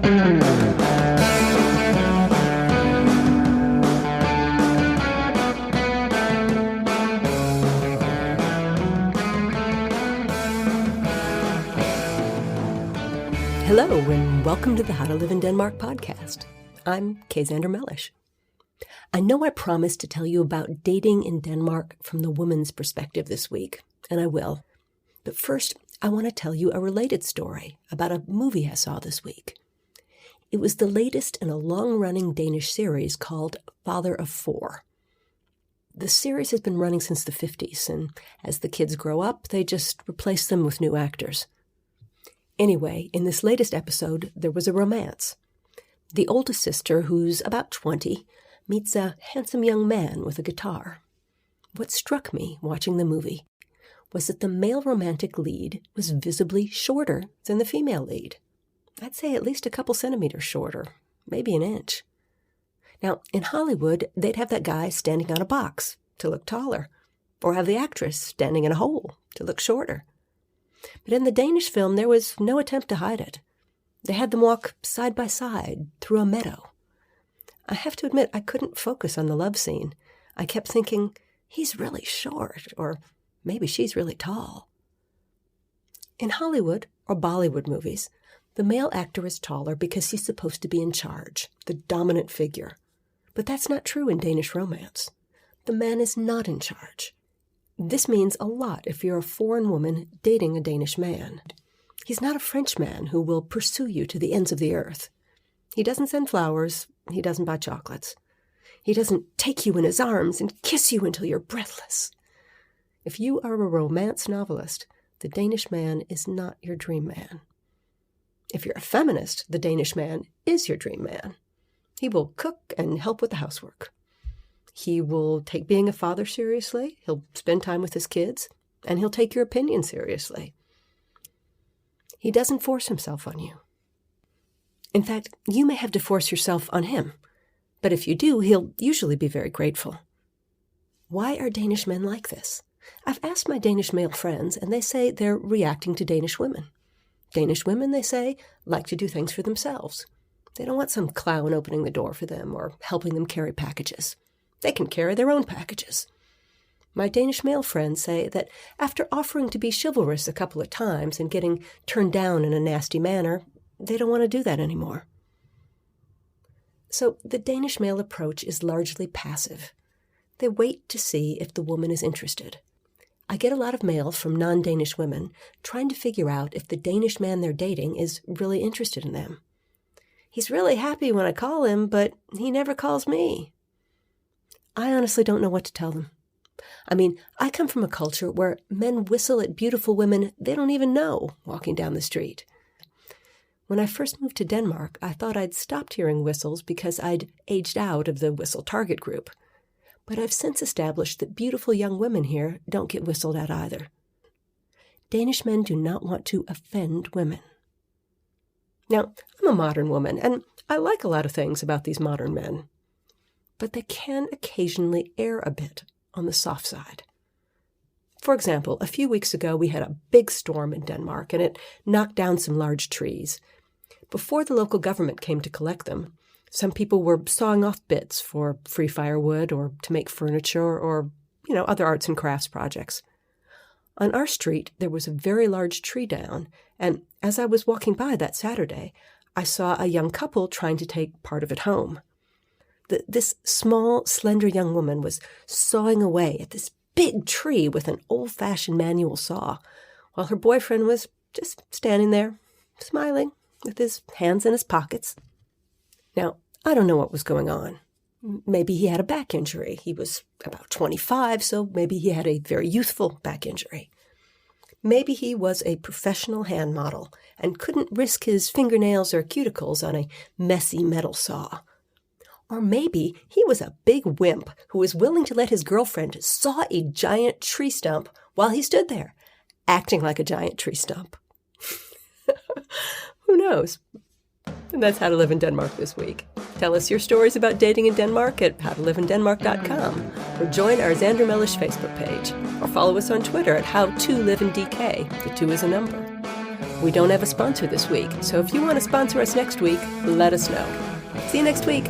Hello, and welcome to the How to Live in Denmark podcast. I'm Kay Zander Mellish. I know I promised to tell you about dating in Denmark from the woman's perspective this week, and I will. But first, I want to tell you a related story about a movie I saw this week. It was the latest in a long-running Danish series called Father of Four. The series has been running since the 50s, and as the kids grow up, they just replace them with new actors. Anyway, in this latest episode, there was a romance. The oldest sister, who's about 20, meets a handsome young man with a guitar. What struck me watching the movie was that the male romantic lead was visibly shorter than the female lead. I'd say at least a couple centimeters shorter, maybe an inch. Now, in Hollywood, they'd have that guy standing on a box to look taller, or have the actress standing in a hole to look shorter. But in the Danish film, there was no attempt to hide it. They had them walk side by side through a meadow. I have to admit, I couldn't focus on the love scene. I kept thinking, he's really short, or maybe she's really tall. In Hollywood, or Bollywood movies, the male actor is taller because he's supposed to be in charge, the dominant figure. But that's not true in Danish romance. The man is not in charge. This means a lot if you're a foreign woman dating a Danish man. He's not a Frenchman who will pursue you to the ends of the earth. He doesn't send flowers. He doesn't buy chocolates. He doesn't take you in his arms and kiss you until you're breathless. If you are a romance novelist, the Danish man is not your dream man. If you're a feminist, the Danish man is your dream man. He will cook and help with the housework. He will take being a father seriously, he'll spend time with his kids, and he'll take your opinion seriously. He doesn't force himself on you. In fact, you may have to force yourself on him, but if you do, he'll usually be very grateful. Why are Danish men like this? I've asked my Danish male friends, and they say they're reacting to Danish women. Danish women, they say, like to do things for themselves. They don't want some clown opening the door for them or helping them carry packages. They can carry their own packages. My Danish male friends say that after offering to be chivalrous a couple of times and getting turned down in a nasty manner, they don't want to do that anymore. So the Danish male approach is largely passive. They wait to see if the woman is interested. I get a lot of mail from non-Danish women trying to figure out if the Danish man they're dating is really interested in them. He's really happy when I call him, but he never calls me. I honestly don't know what to tell them. I mean, I come from a culture where men whistle at beautiful women they don't even know walking down the street. When I first moved to Denmark, I thought I'd stopped hearing whistles because I'd aged out of the whistle target group. But I've since established that beautiful young women here don't get whistled at either. Danish men do not want to offend women. Now, I'm a modern woman, and I like a lot of things about these modern men. But they can occasionally err a bit on the soft side. For example, a few weeks ago we had a big storm in Denmark, and it knocked down some large trees. Before the local government came to collect them, some people were sawing off bits for free firewood or to make furniture or, other arts and crafts projects. On our street, there was a very large tree down, and as I was walking by that Saturday, I saw a young couple trying to take part of it home. This small, slender young woman was sawing away at this big tree with an old-fashioned manual saw, while her boyfriend was just standing there, smiling, with his hands in his pockets. Now, I don't know what was going on. Maybe he had a back injury. He was about 25, so maybe he had a very youthful back injury. Maybe he was a professional hand model and couldn't risk his fingernails or cuticles on a messy metal saw. Or maybe he was a big wimp who was willing to let his girlfriend saw a giant tree stump while he stood there, acting like a giant tree stump. Who knows? And that's How to Live in Denmark this week. Tell us your stories about dating in Denmark at howtoliveindenmark.com, or join our Zander Mellish Facebook page, or follow us on Twitter at HowToLiveInDK. The 2 is a number. We don't have a sponsor this week, so if you want to sponsor us next week, let us know. See you next week.